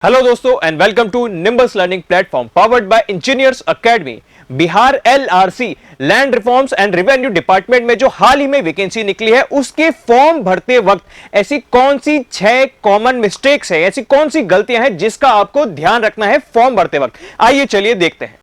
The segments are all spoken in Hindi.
हेलो दोस्तों and welcome to Nimbus learning platform powered by engineers academy. Bihar LRC land reforms and revenue department में जो हाल ही में वैकेंसी निकली है उसके फॉर्म भरते वक्त ऐसी कौन सी 6 कॉमन मिस्टेक्स है, ऐसी कौन सी गलतियां हैं जिसका आपको ध्यान रखना है फॉर्म भरते वक्त। आइए चलिए देखते हैं।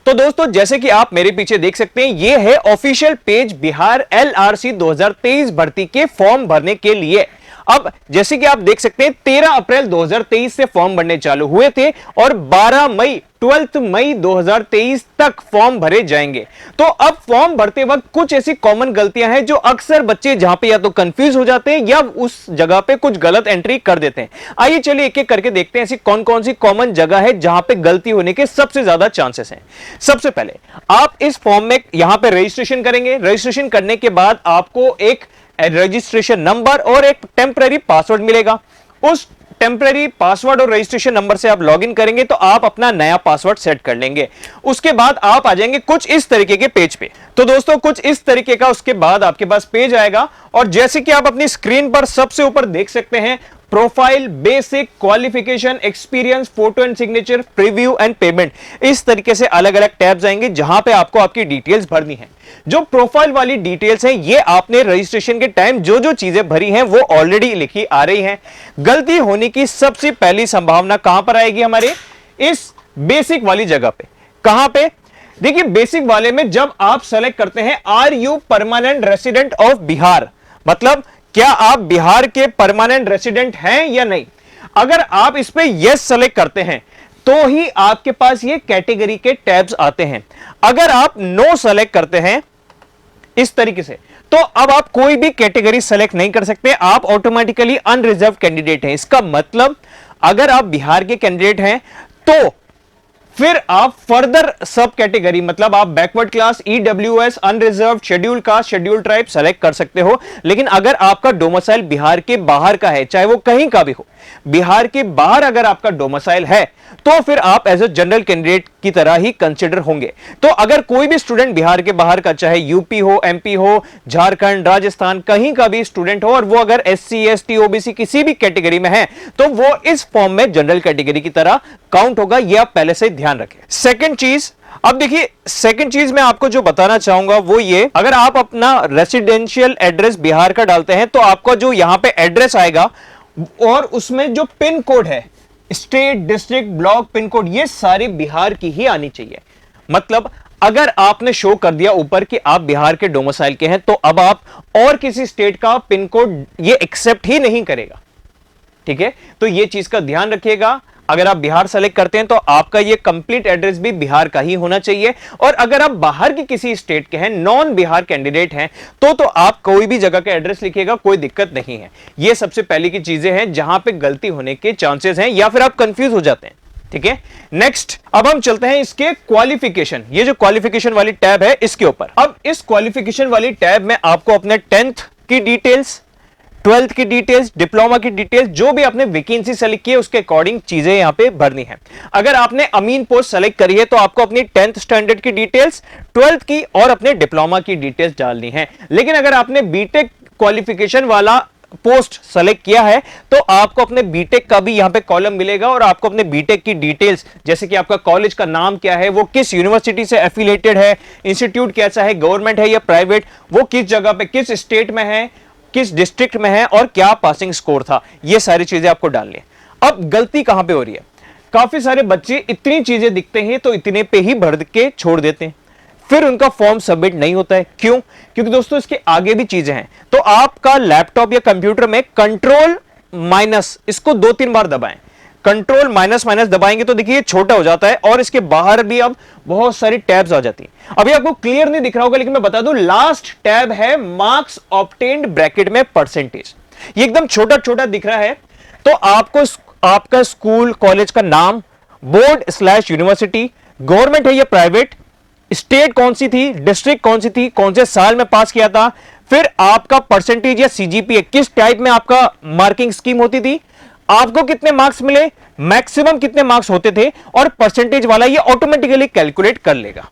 तो दोस्तों जैसे कि आप मेरे पीछे देख सकते हैं, ये है ऑफिशियल पेज बिहार एलआरसी 2023 भर्ती के फॉर्म भरने के लिए। अब जैसे कि आप देख सकते हैं 13 अप्रैल 2023 से फॉर्म भरने चालू हुए थे और 12 मई 2023 तक फॉर्म भरे जाएंगे। तो अब फॉर्म भरते वक्त कुछ ऐसी कॉमन गलतियां हैं जो अक्सर बच्चे जहां पे या तो कंफ्यूज हो जाते हैं या उस जगह पे कुछ गलत एंट्री कर देते हैं। आइए चलिए एक एक करके देखते हैं ऐसी कौन कौन सी कॉमन जगह है जहां पे गलती होने के सबसे ज्यादा चांसेस हैं। सबसे पहले आप इस फॉर्म में यहां पे रजिस्ट्रेशन करेंगे। रजिस्ट्रेशन करने के बाद आपको एक रजिस्ट्रेशन नंबर और एक टेम्पररी पासवर्ड मिलेगा। उस टेम्पररी पासवर्ड और रजिस्ट्रेशन नंबर से आप लॉगिन करेंगे तो आप अपना नया पासवर्ड सेट कर लेंगे। उसके बाद आप आ जाएंगे कुछ इस तरीके के पेज पे। तो दोस्तों कुछ इस तरीके का उसके बाद आपके पास पेज आएगा और जैसे कि आप अपनी स्क्रीन पर सबसे ऊपर देख सकते हैं, profile, basic, qualification, experience, photo and signature, preview and payment, इस तरीके से अलग अलग टैब्स आएंगे जहां पे आपको आपकी डिटेल्स भरनी है। जो प्रोफाइल वाली डिटेल्स हैं ये आपने रजिस्ट्रेशन के टाइम जो जो चीजें भरी हैं वो ऑलरेडी लिखी आ रही हैं। गलती होने की सबसे पहली संभावना कहां पर आएगी? हमारे इस बेसिक वाली जगह पे। कहां पे? देखिए बेसिक वाले में जब आप सेलेक्ट करते हैं are you permanent resident of Bihar, मतलब क्या आप बिहार के परमानेंट रेसिडेंट हैं या नहीं। अगर आप इस पे यस सेलेक्ट करते हैं तो ही आपके पास ये कैटेगरी के टैब्स आते हैं। अगर आप नो सेलेक्ट करते हैं इस तरीके से तो अब आप कोई भी कैटेगरी सेलेक्ट नहीं कर सकते, आप ऑटोमेटिकली अनरिजर्व कैंडिडेट हैं। इसका मतलब अगर आप बिहार के कैंडिडेट हैं तो फिर आप फर्दर सब कैटेगरी, मतलब आप backward class, EWS, unreserve, schedule caste, schedule tribe select कर सकते हो। लेकिन अगर आपका डोमिसाइल बिहार के बाहर का है, चाहे वो कहीं का भी हो, बिहार के बाहर अगर आपका डोमिसाइल है तो फिर आप एज ए जनरल कैंडिडेट की तरह ही कंसिडर होंगे। तो अगर कोई भी स्टूडेंट बिहार के बाहर का, चाहे यूपी हो, एमपी हो, झारखंड, राजस्थान, कहीं का भी स्टूडेंट हो और वो अगर एससी, एसटी, ओबीसी किसी भी कैटेगरी में है तो वो इस फॉर्म में जनरल कैटेगरी की तरह काउंट होगा। ये आप पहले से ध्यान रखें। सेकंड चीज, अब देखिए सेकंड चीज मैं आपको जो बताना चाहूंगा वो ये, अगर आप अपना रेसिडेंशियल एड्रेस बिहार का डालते हैं तो आपका जो यहां पे एड्रेस आएगा और उसमें जो पिन कोड है, state, district, block pin code, ये सारे बिहार की ही आनी चाहिए। मतलब अगर आपने शो कर दिया ऊपर कि आप बिहार के डोमिसाइल के हैं तो अब आप और किसी स्टेट का पिन कोड ये एक्सेप्ट ही नहीं करेगा। ठीक है, तो ये चीज का ध्यान रखिएगा। अगर आप बिहार सेलेक्ट करते हैं तो आपका ये कंप्लीट एड्रेस भी बिहार का ही होना चाहिए। और अगर आप बाहर की किसी स्टेट के हैं, नॉन बिहार कैंडिडेट हैं, तो आप कोई भी जगह का एड्रेस लिखिएगा, कोई दिक्कत नहीं है। ये सबसे पहले की चीजें हैं जहां पे गलती होने के चांसेस हैं या फिर आप कंफ्यूज हो जाते हैं। ठीक है, नेक्स्ट अब हम चलते हैं इसके क्वालिफिकेशन। ये जो क्वालिफिकेशन वाली टैब है इसके ऊपर। अब इस क्वालिफिकेशन वाली टैब में आपको अपने 10th की डिटेल्स, 12th की डिटेल्स, डिप्लोमा की डिटेल्स, जो भी आपने वैकेंसी सेलेक्ट की है उसके अकॉर्डिंग चीजें यहां पे भरनी है। अगर आपने अमीन पोस्ट सेलेक्ट करी है तो आपको अपनी 10th स्टैंडर्ड की डिटेल्स, 12th की और अपने डिप्लोमा की डिटेल्स डालनी है। लेकिन अगर आपने बीटेक क्वालिफिकेशन वाला पोस्ट सेलेक्ट किया है तो आपको अपने बीटेक का भी यहां पे कॉलम मिलेगा और आपको अपने बीटेक की डिटेल्स, जैसे कि आपका कॉलेज का नाम क्या है, वो किस यूनिवर्सिटी से एफिलिएटेड है, इंस्टीट्यूट कैसा है, गवर्नमेंट है या प्राइवेट, वो किस जगह पे, किस स्टेट में है, किस डिस्ट्रिक्ट में है और क्या पासिंग स्कोर था, ये सारी चीजें आपको डालनी है। अब गलती कहां पे हो रही है? काफी सारे बच्चे इतनी चीजें दिखते हैं तो इतने पे ही भर के छोड़ देते हैं, फिर उनका फॉर्म सबमिट नहीं होता है। क्यों? क्योंकि दोस्तों इसके आगे भी चीजें हैं। तो आपका लैपटॉप या कंप्यूटर में कंट्रोल माइनस, इसको 2-3 बार दबाएं। कंट्रोल माइनस माइनस दबाएंगे तो देखिए छोटा हो जाता है और इसके बाहर भी अब बहुत सारी टैब्स आ जाती हैं। अभी आपको क्लियर नहीं दिख रहा होगा लेकिन मैं बता दूं, लास्ट टैब है मार्क्स ऑब्टेन्ड ब्रैकेट में परसेंटेज। ये एकदम छोटा छोटा दिख रहा है। तो आपको आपका स्कूल कॉलेज का नाम, बोर्ड/यूनिवर्सिटी, गवर्नमेंट है या प्राइवेट, स्टेट कौन सी थी, डिस्ट्रिक्ट कौन सी थी, कौन से साल में पास किया था, फिर आपका परसेंटेज या सीजीपीए, किस टाइप में आपका मार्किंग स्कीम होती थी, आपको कितने मार्क्स मिले, मैक्सिमम कितने मार्क्स होते थे, और परसेंटेज वाला ये ऑटोमेटिकली कैलकुलेट कर लेगा।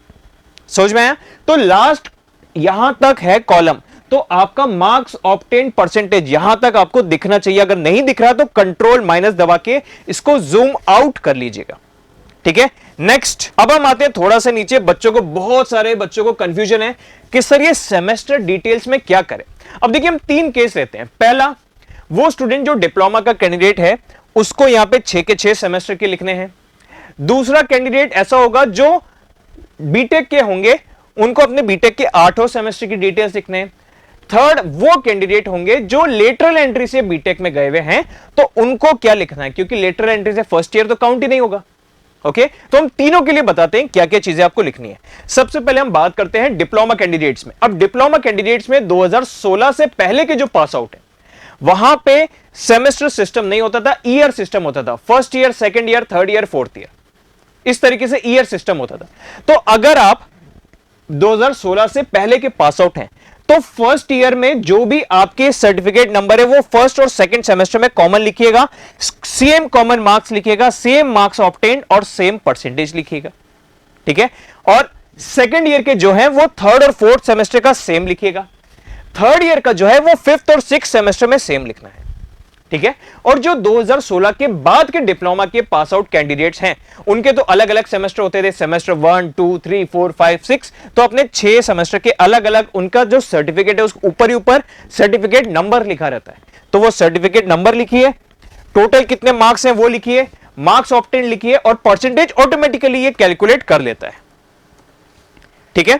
समझ में आया? तो लास्ट यहां तक है कॉलम, तो आपका मार्क्स ऑब्टेन परसेंटेज यहां तक आपको दिखना चाहिए। अगर नहीं दिख रहा तो कंट्रोल माइनस दबा के इसको जूम आउट कर लीजिएगा, ठीक है। नेक्स्ट, अब हम आते हैं थोड़ा सा नीचे। बहुत सारे बच्चों को कंफ्यूजन है कि सर ये सेमेस्टर डिटेल्स में क्या करें। अब देखिए, हम 3 केस लेते हैं। पहला, वो स्टूडेंट जो डिप्लोमा का कैंडिडेट है उसको यहां पे 6 के 6 सेमेस्टर के लिखने हैं। दूसरा कैंडिडेट ऐसा होगा जो बीटेक के होंगे, उनको अपने बीटेक के 8 सेमेस्टर की डिटेल्स लिखने हैं। थर्ड, वो कैंडिडेट होंगे जो लेटरल एंट्री से बीटेक में गए हुए हैं, तो उनको क्या लिखना है, क्योंकि लेटरल एंट्री से फर्स्ट ईयर तो काउंट ही नहीं होगा। ओके, तो हम तीनों के लिए बताते हैं क्या क्या चीजें आपको लिखनी है। सबसे पहले हम बात करते हैं डिप्लोमा कैंडिडेट्स में। अब डिप्लोमा कैंडिडेट्स में 2016 से पहले के जो पास आउट है, वहां पे सेमेस्टर सिस्टम नहीं होता था, ईयर सिस्टम होता था। First year, second year, third year, fourth year, इस तरीके से ईयर सिस्टम होता था। तो अगर आप 2016 से पहले के पास आउट हैं, तो फर्स्ट ईयर में जो भी आपके सर्टिफिकेट नंबर है वो फर्स्ट और सेकंड सेमेस्टर में कॉमन लिखिएगा, सेम कॉमन मार्क्स लिखिएगा, सेम मार्क्स ऑब्टेन्ड और सेम परसेंटेज लिखिएगा, ठीक है। और सेकंड ईयर के जो है वो थर्ड और फोर्थ सेमेस्टर का सेम लिखिएगा। थर्ड ईयर का जो है वो फिफ्थ और सिक्स्थ सेमेस्टर में सेम लिखना है, ठीक है। और जो 2016 के बाद के डिप्लोमा के पास आउट कैंडिडेट्स हैं, उनके तो अलग अलग सेमेस्टर होते थे, सेमेस्टर 1, 2, 3, 4, 5, 6। तो अपने 6 सेमेस्टर के अलग अलग उनका जो सर्टिफिकेट है उसके ऊपर ही ऊपर सर्टिफिकेट नंबर लिखा रहता है, तो वो सर्टिफिकेट नंबर लिखिए, टोटल कितने मार्क्स हैं वो लिखिए, मार्क्स ऑब्टेन लिखिए, और परसेंटेज ऑटोमेटिकली ये कैलकुलेट कर लेता है, ठीक है।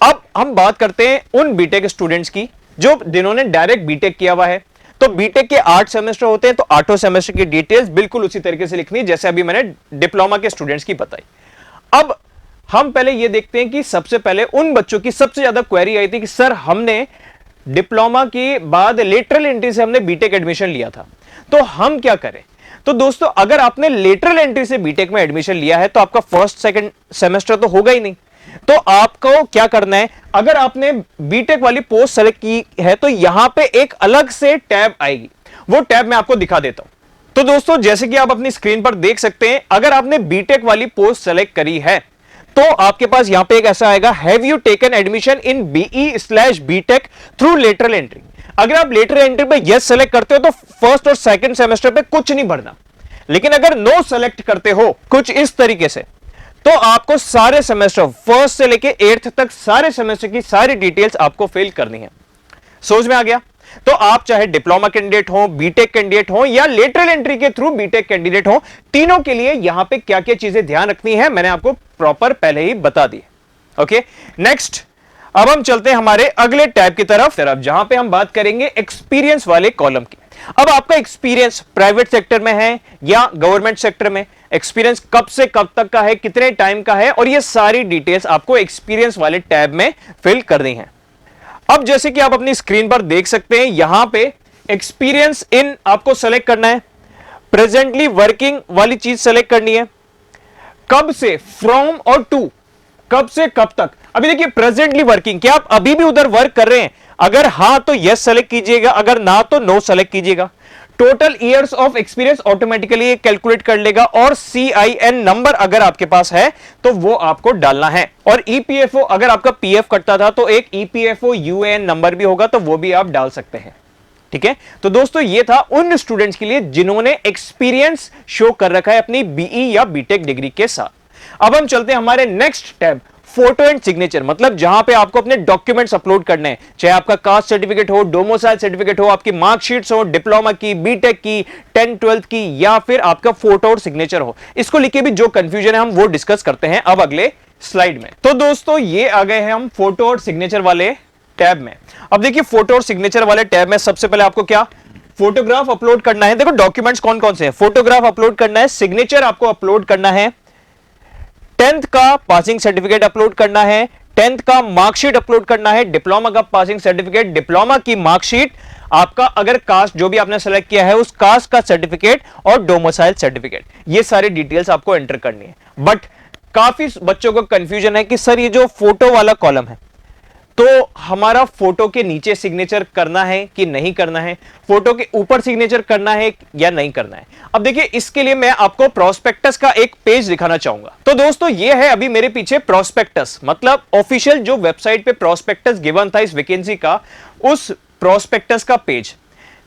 अब हम बात करते हैं उन बीटेक स्टूडेंट्स की जो जिन्होंने डायरेक्ट बीटेक किया हुआ है। तो बीटेक के 8 सेमेस्टर होते हैं, तो 8 सेमेस्टर की डिटेल्स बिल्कुल उसी तरीके से लिखनी है जैसे अभी मैंने डिप्लोमा के स्टूडेंट्स की बताई। अब हम पहले ये देखते हैं कि सबसे पहले उन बच्चों की सबसे ज्यादा क्वेरी आई थी कि सर हमने डिप्लोमा के बाद लेटरल एंट्री से हमने बीटेक एडमिशन लिया था, तो हम क्या करें। तो दोस्तों, अगर आपने लेटरल एंट्री से बीटेक में एडमिशन लिया है तो आपका फर्स्ट सेकंड सेमेस्टर तो होगा ही नहीं। तो आपको क्या करना है, अगर आपने बीटेक वाली पोस्ट सेलेक्ट की है तो यहां पे एक अलग से टैब आएगी, वो टैब मैं आपको दिखा देता हूं। तो दोस्तों, जैसे कि आप अपनी स्क्रीन पर देख सकते हैं, अगर आपने बीटेक वाली पोस्ट सेलेक्ट करी है तो आपके पास यहां पे एक ऐसा आएगा, have you taken admission in BE/बीटेक थ्रू लेटरल एंट्री। अगर आप लेटरल एंट्री पे यस सेलेक्ट करते हो तो फर्स्ट और सेकंड सेमेस्टर पे कुछ नहीं भरना, लेकिन अगर नो सेलेक्ट करते हो कुछ इस तरीके से, तो आपको सारे सेमेस्टर फर्स्ट से लेके 8th तक सारे सेमेस्टर की सारी डिटेल्स आपको फिल करनी है। समझ में आ गया। तो आप चाहे डिप्लोमा कैंडिडेट हो, बीटेक कैंडिडेट हो, या लेटरल एंट्री के थ्रू बीटेक कैंडिडेट हो, तीनों के लिए यहां पे क्या क्या चीजें ध्यान रखनी है मैंने आपको प्रॉपर पहले ही बता दी। ओके, नेक्स्ट, अब हम चलते हैं हमारे अगले टैब की तरफ जहां पे हम बात करेंगे एक्सपीरियंस वाले कॉलम की। अब आपका एक्सपीरियंस प्राइवेट सेक्टर में है या गवर्नमेंट सेक्टर में, एक्सपीरियंस कब से कब तक का है, कितने टाइम का है, और ये सारी डिटेल्स आपको एक्सपीरियंस वाले टैब में फिल करनी है। अब जैसे कि आप अपनी स्क्रीन पर देख सकते हैं, यहां पे एक्सपीरियंस इन आपको सेलेक्ट करना है, प्रेजेंटली वर्किंग वाली चीज सेलेक्ट करनी है, कब से, फ्रॉम और टू, कब से कब तक। अभी देखिए, प्रेजेंटली वर्किंग, क्या आप अभी भी उधर वर्क कर रहे हैं, अगर हां तो यस सेलेक्ट कीजिएगा, अगर ना तो नो सेलेक्ट कीजिएगा। Total years of experience automatically calculate कर लेगा, और CIN नंबर अगर आपके पास है तो वो आपको डालना है। और EPFO, अगर आपका PF कटता था तो एक EPFO UAN नंबर भी होगा, तो वो भी आप डाल सकते हैं, ठीक है। तो दोस्तों, ये था उन स्टूडेंट्स के लिए जिन्होंने एक्सपीरियंस शो कर रखा है अपनी BE या बीटेक डिग्री के साथ। अब हम चलते हैं हमारे next tab, photo and signature, मतलब जहां पे आपको अपने डॉक्यूमेंट्स अपलोड करने हैं, चाहे आपका कास्ट सर्टिफिकेट हो, डोमिसाइल सर्टिफिकेट हो, आपकी मार्कशीट्स हो, डिप्लोमा की, बीटेक की, 10th 12th की, या फिर आपका फोटो और सिग्नेचर हो। इसको लेके भी जो कंफ्यूजन है हम वो डिस्कस करते हैं अब अगले स्लाइड में। तो दोस्तों, ये आ गए हैं हम फोटो और सिग्नेचर वाले टैब में। अब देखिए, फोटो और सिग्नेचर वाले टैब में सबसे पहले आपको क्या, फोटोग्राफ अपलोड करना है। देखो डॉक्यूमेंट्स कौन कौन से हैं, फोटोग्राफ अपलोड करना है, सिग्नेचर आपको अपलोड करना है, 10th का पासिंग सर्टिफिकेट अपलोड करना है, 10th का मार्कशीट अपलोड करना है, डिप्लोमा का पासिंग सर्टिफिकेट, डिप्लोमा की मार्कशीट, आपका अगर कास्ट जो भी आपने सेलेक्ट किया है उस कास्ट का सर्टिफिकेट, और डोमिसाइल सर्टिफिकेट। ये सारी डिटेल्स आपको एंटर करनी है। बट काफी बच्चों को कंफ्यूजन है कि सर ये जो फोटो वाला कॉलम है, तो हमारा फोटो के नीचे सिग्नेचर करना है कि नहीं करना है, फोटो के ऊपर सिग्नेचर करना है या नहीं करना है। अब देखिए, इसके लिए मैं आपको प्रोस्पेक्टस का एक पेज दिखाना चाहूंगा। तो दोस्तों, ये है अभी मेरे पीछे प्रोस्पेक्टस, मतलब ऑफिशियल जो वेबसाइट पे प्रोस्पेक्टस गिवन था इस वैकेंसी का, उस प्रोस्पेक्टस का पेज।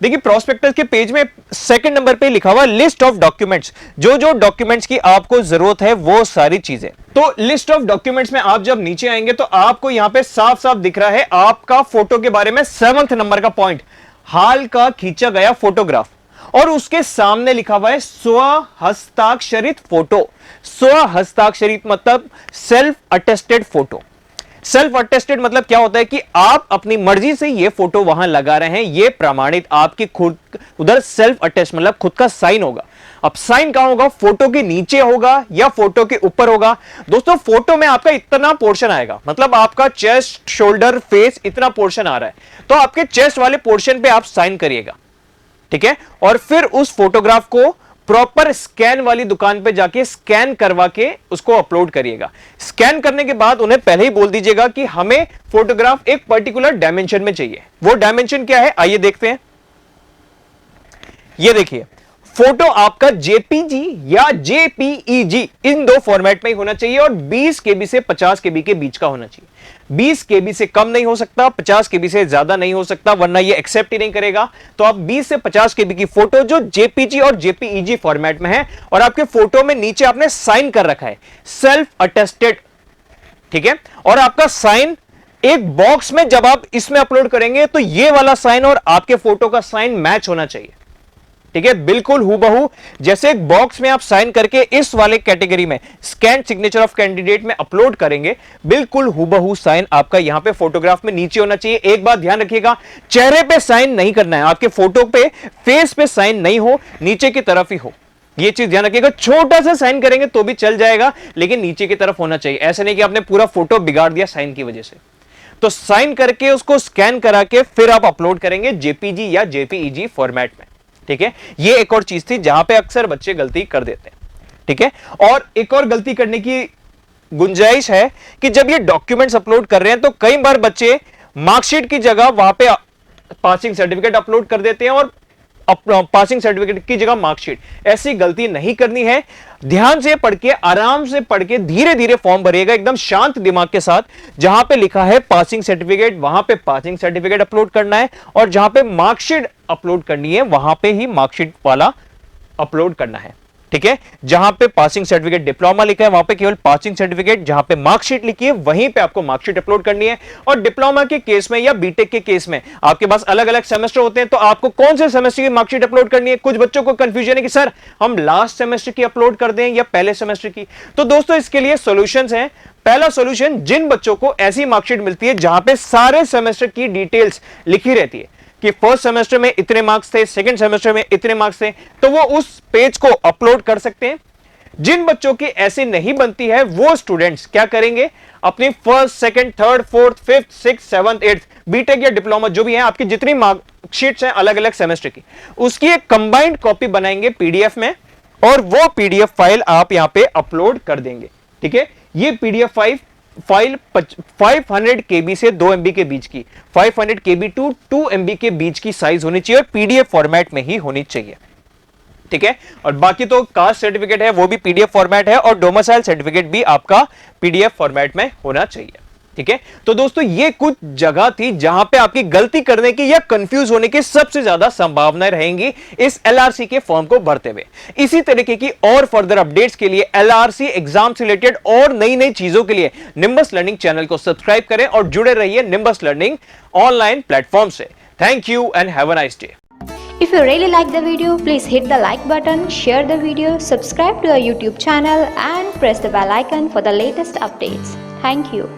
देखिए, प्रोस्पेक्टस के पेज में सेकंड नंबर पे लिखा हुआ लिस्ट ऑफ डॉक्यूमेंट्स, जो जो डॉक्यूमेंट्स की आपको जरूरत है वो सारी चीजें। तो लिस्ट ऑफ डॉक्यूमेंट्स में आप जब नीचे आएंगे तो आपको यहां पे साफ साफ दिख रहा है आपका फोटो के बारे में 7th नंबर का पॉइंट, हाल का खींचा गया फोटोग्राफ, और उसके सामने लिखा हुआ है स्व हस्ताक्षरित फोटो। स्व हस्ताक्षरित मतलब self attested photo. Self attested मतलब क्या होता है कि आप अपनी मर्जी से ये फोटो वहां लगा रहे हैं, ये प्रमाणित आपकी खुद, उधर सेल्फ अटेस्ट मतलब खुद का साइन होगा। अब साइन कहां होगा, फोटो के नीचे होगा या फोटो के ऊपर होगा? दोस्तों, फोटो में आपका इतना पोर्शन आएगा, मतलब आपका चेस्ट, शोल्डर, फेस, इतना पोर्शन आ रहा है, तो आपके चेस्ट वाले पोर्शन पे आप साइन करिएगा, ठीक है। और फिर उस फोटोग्राफ को प्रॉपर स्कैन वाली दुकान पे जाके स्कैन करवा के उसको अपलोड करिएगा। स्कैन करने के बाद उन्हें पहले ही बोल दीजिएगा कि हमें फोटोग्राफ एक पर्टिकुलर डायमेंशन में चाहिए। वो डायमेंशन क्या है, आइए देखते हैं। ये देखिए, फोटो आपका जेपीजी या जेपीईजी इन दो फॉर्मेट में ही होना चाहिए और 20 केबी से 50 केबी के बीच का होना चाहिए। 20 केबी से कम नहीं हो सकता, 50 केबी से ज्यादा नहीं हो सकता, वरना ये एक्सेप्ट ही नहीं करेगा। तो आप 20 से 50 केबी की फोटो जो जेपीजी और जेपीईजी फॉर्मेट में है, और आपके फोटो में नीचे आपने साइन कर रखा है सेल्फ अटेस्टेड, ठीक है। और आपका साइन एक बॉक्स में जब आप इसमें अपलोड करेंगे तो ये वाला साइन और आपके फोटो का साइन मैच होना चाहिए, ठीक है, बिल्कुल हूबहू। जैसे एक बॉक्स में आप साइन करके इस वाले कैटेगरी में स्कैन सिग्नेचर ऑफ कैंडिडेट में अपलोड करेंगे, बिल्कुल हूबहू साइन आपका यहां पे फोटोग्राफ में नीचे होना चाहिए। एक बात ध्यान रखिएगा, चेहरे पे साइन नहीं करना है, आपके फोटो पे फेस पे साइन नहीं हो, नीचे की तरफ ही हो, ये चीज ध्यान रखिएगा। छोटा सा साइन करेंगे तो भी चल जाएगा, लेकिन नीचे की तरफ होना चाहिए। ऐसे नहीं कि आपने पूरा फोटो बिगाड़ दिया साइन की वजह से। तो साइन करके उसको स्कैन करा के फिर आप अपलोड करेंगे जेपीजी या जेपीईजी फॉर्मेट में, ठीक है। ये एक और चीज थी जहां पे अक्सर बच्चे गलती कर देते हैं, ठीक है। और एक और गलती करने की गुंजाइश है कि जब ये डॉक्यूमेंट्स अपलोड कर रहे हैं तो कई बार बच्चे मार्कशीट की जगह वहां पे पासिंग सर्टिफिकेट अपलोड कर देते हैं और पासिंग सर्टिफिकेट की जगह मार्कशीट। ऐसी गलती नहीं करनी है। ध्यान से पढ़ के, आराम से पढ़ के धीरे धीरे फॉर्म भरिएगा, एकदम शांत दिमाग के साथ। जहां पे लिखा है पासिंग सर्टिफिकेट वहां पे पासिंग सर्टिफिकेट अपलोड करना है, और जहां पे मार्कशीट अपलोड करनी है वहां पे ही मार्कशीट वाला अपलोड करना है, ठीक है। जहां पे पासिंग सर्टिफिकेट डिप्लोमा लिखा है वहां पे केवल पासिंग सर्टिफिकेट, जहां पे मार्कशीट लिखी है वहीं पे आपको मार्कशीट अपलोड करनी है। और डिप्लोमा के केस में या बीटेक के केस में आपके पास अलग अलग सेमेस्टर होते हैं, तो आपको कौन से सेमेस्टर की मार्कशीट अपलोड करनी है। कुछ बच्चों को कंफ्यूजन है कि सर हम लास्ट सेमेस्टर की अपलोड कर दें या पहले सेमेस्टर की। तो दोस्तों, इसके लिए सॉल्यूशंस हैं। पहला सॉल्यूशन, जिन बच्चों को ऐसी मार्कशीट मिलती है जहां पे सारे सेमेस्टर की डिटेल्स लिखी रहती है कि फर्स्ट सेमेस्टर में इतने मार्क्स थे, सेकंड सेमेस्टर में इतने मार्क्स थे, तो वो उस पेज को अपलोड कर सकते हैं। जिन बच्चों की ऐसे नहीं बनती है वो स्टूडेंट्स क्या करेंगे, अपनी first, second, third, fourth, fifth, six, seventh, eighth, BTech या डिप्लोमा जो भी है, आपकी जितनी मार्कशीट्स हैं अलग अलग सेमेस्टर की, उसकी एक कंबाइंड कॉपी बनाएंगे पीडीएफ में, और वो पीडीएफ फाइल आप यहां पे अपलोड कर देंगे, ठीक है। ये पीडीएफ फाइल 500 केबी से 2 MB के बीच की, 500 केबी टू 2 MB के बीच की साइज होनी चाहिए और पीडीएफ फॉर्मेट में ही होनी चाहिए, ठीक है। और बाकी तो कास्ट सर्टिफिकेट है वो भी पीडीएफ फॉर्मेट है, और डोमिसाइल सर्टिफिकेट भी आपका पीडीएफ फॉर्मेट में होना चाहिए, ठीक है। तो दोस्तों, ये कुछ जगह थी जहां पे आपकी गलती करने की या कंफ्यूज होने की सबसे ज्यादा संभावनाएं रहेंगी इस एलआरसी के फॉर्म को भरते हुए। इसी तरीके की और फर्दर अपडेट्स के लिए, एलआरसी एग्जाम से रिलेटेड और नई नई चीजों के लिए निंबस लर्निंग चैनल को सब्सक्राइब करें और जुड़े रहिए निंबस लर्निंग ऑनलाइन प्लेटफॉर्म से। Thank you and have a nice day. If you really like the video, please hit the like button, share the video, subscribe to our YouTube channel and press the bell icon for the latest updates. Thank you.